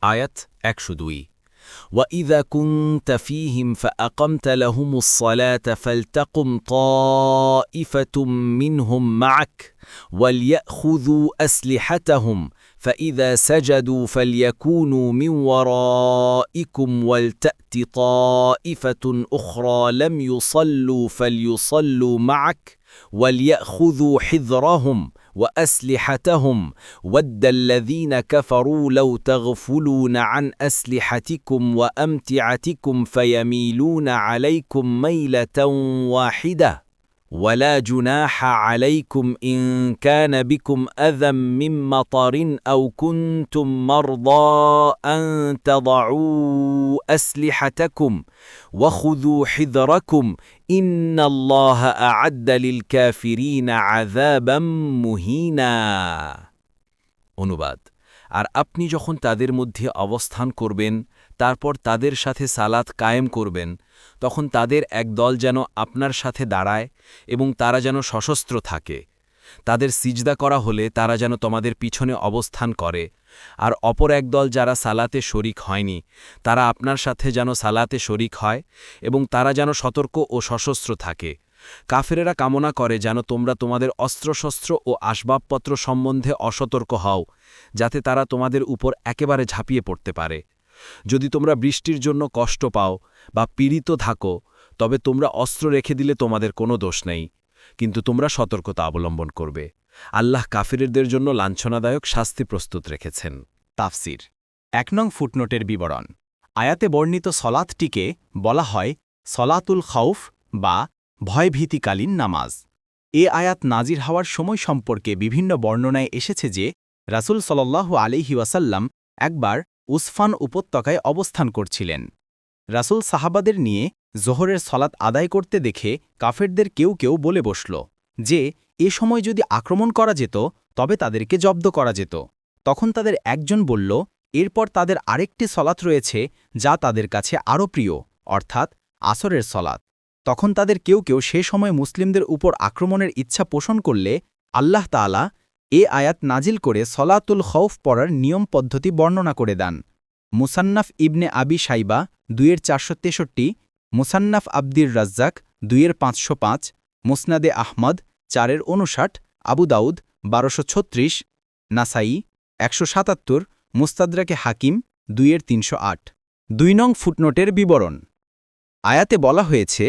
আয়াত ১০২ وَإِذَا كُنْتَ فِيهِمْ فَأَقَمْتَ لَهُمُ الصَّلَاةَ فَلْتَقُمْ طَائِفَةٌ مِّنْهُمْ مَعَكَ وَلْيَأْخُذُوا أَسْلِحَتَهُمْ فَإِذَا سَجَدُوا فَلْيَكُونُوا مِنْ وَرَائِكُمْ وَلْتَأْتِ طَائِفَةٌ أُخْرَى لَمْ يُصَلُّوا فَلْيُصَلُّوا مَعَكَ وَلْيَأْخُذُوا حِذْرَهُمْ وَأَسْلِحَتَهُمْ وَدَّ الَّذِينَ كَفَرُوا لَوْ تَغْفُلُونَ عَنْ أَسْلِحَتِكُمْ وَأَمْتِعَتِكُمْ فَيَمِيلُونَ عَلَيْكُمْ مَيْلَةً وَاحِدَةً وَلَا جُنَاحَ عَلَيْكُمْ إِن كَانَ بِكُمْ أَذًى مِّن مَّطَرٍ أَوْ كُنتُم مَّرْضَىٰ أَن تَضَعُوا أَسْلِحَتَكُمْ وَخُذُوا حِذْرَكُمْ إِنَّ اللَّهَ أَعَدَّ لِلْكَافِرِينَ عَذَابًا مُهِينًا। অনুবাদ, আর আপনি যখন তাদের মধ্যে অবস্থান করবেন, তারপর তাদের সাথে সালাত কায়েম করবেন, তখন তাদের এক দল যেন আপনার সাথে দাঁড়ায় এবং তারা যেন সশস্ত্র থাকে। তাদের সিজদা করা হলে তারা যেন তোমাদের পিছনে অবস্থান করে, আর অপর এক দল যারা সালাতে শরিক হয়নি তারা আপনার সাথে যেন সালাতে শরিক হয় এবং তারা যেন সতর্ক ও সশস্ত্র থাকে। কাফেরেরা কামনা করে যেন তোমরা তোমাদের অস্ত্রশস্ত্র ও আসবাবপত্র সম্বন্ধে অসতর্ক হও, যাতে তারা তোমাদের উপর একেবারে ঝাঁপিয়ে পড়তে পারে। যদি তোমরা বৃষ্টির জন্য কষ্ট পাও বা পীড়িত থাকো, তবে তোমরা অস্ত্র রেখে দিলে তোমাদের কোনো দোষ নেই, কিন্তু তোমরা সতর্কতা অবলম্বন করবে। আল্লাহ কাফিরদের জন্য লাঞ্ছনাদায়ক শাস্তি প্রস্তুত রেখেছেন। তাফসির ১ নং ফুটনোটের বিবরণ। আয়াতে বর্ণিত সলাতটিকে বলা হয় সলাতুল খাউফ বা ভয়ভীতিকালীন নামাজ। এ আয়াত নাজির হওয়ার সময় সম্পর্কে বিভিন্ন বর্ণনায় এসেছে যে রাসূল সাল্লাল্লাহু আলাইহি ওয়াসাল্লাম একবার উসফান উপত্যকায় অবস্থান করছিলেন। রাসূল সাহাবাদের নিয়ে জোহরের সলাত আদায় করতে দেখে কাফেরদের কেউ কেউ বলে বসল যে এ সময় যদি আক্রমণ করা যেত তবে তাদেরকে জব্দ করা যেত। তখন তাদের একজন বলল, এরপর তাদের আরেকটি সলাত রয়েছে যা তাদের কাছে আরও প্রিয়, অর্থাৎ আসরের সলাত। তখন তাদের কেউ কেউ সে সময় মুসলিমদের উপর আক্রমণের ইচ্ছা পোষণ করলে আল্লাহ তাআলা এ আয়াত নাজিল করে সলাতুল খৌফ পড়ার নিয়ম পদ্ধতি বর্ণনা করে দেন। মুসান্নাফ ইবনে আবি শাইবা ২-৪৬৩, মুসান্নাফ আব্দির রাজ্জাক ২-৫০৫, মুসনাদে আহমদ ৪-৫৯, আবু দাউদ ১২৩৬, নাসাই ১৭৭, মুস্তাদরাকে হাকিম ২-৩০৮। ২ নং ফুটনোটের বিবরণ। আয়াতে বলা হয়েছে,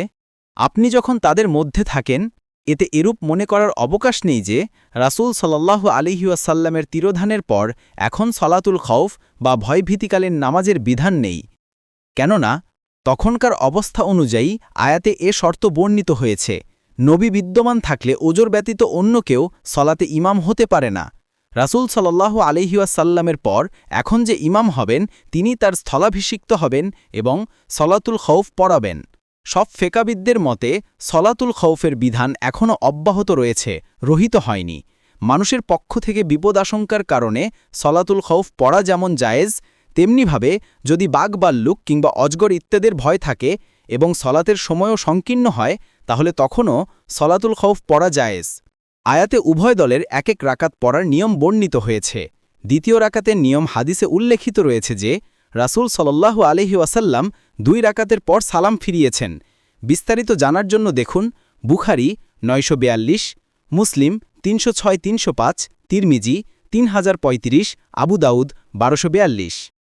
আপনি যখন তাদের মধ্যে থাকেন, এতে এরূপ মনে করার অবকাশ নেই যে রাসূল সাল্লাল্লাহু আলাইহি ওয়াসাল্লামের তিরোধানের পর এখন সলাতুল খৌফ বা ভয়ভীতিকালীন নামাজের বিধান নেই, কেননা তখনকার অবস্থা অনুযায়ী আয়াতে এ শর্ত বর্ণিত হয়েছে, নবী বিদ্যমান থাকলে ওজর ব্যতীত অন্য কেউ সলাতে ইমাম হতে পারে না। রাসূল সাল্লাল্লাহু আলাইহি ওয়াসাল্লামের পর এখন যে ইমাম হবেন তিনি তার স্থলাভিষিক্ত হবেন এবং সলাতুল খৌফ পড়াবেন। সব ফেকাবিদদের মতে সলাতুল খৌফের বিধান এখনও অব্যাহত রয়েছে, রহিত হয়নি। মানুষের পক্ষ থেকে বিপদাশঙ্কার কারণে সলাতুল খৌফ পড়া যেমন জায়েজ, তেমনিভাবে যদি বাঘ ভাল্লুক কিংবা অজগর ইত্যাদির ভয় থাকে এবং সলাতের সময়ও সংকীর্ণ হয়, তাহলে তখনও সলাতুল খৌফ পড়া জায়েজ। আয়াতে উভয় দলের এক এক রাকাত পড়ার নিয়ম বর্ণিত হয়েছে। দ্বিতীয় রাকাতের নিয়ম হাদিসে উল্লেখিত রয়েছে যে রাসূল সাল্লাল্লাহু আলাইহি ওয়াসাল্লাম ২ রাকাতের পর সালাম ফিরিয়েছেন। বিস্তারিত জানার জন্য দেখুন বুখারী ৯৪২, মুসলিম ৩০৬-৩০৫, তিরমিজি ৩০৩৫, আবু দাউদ ১২৪২।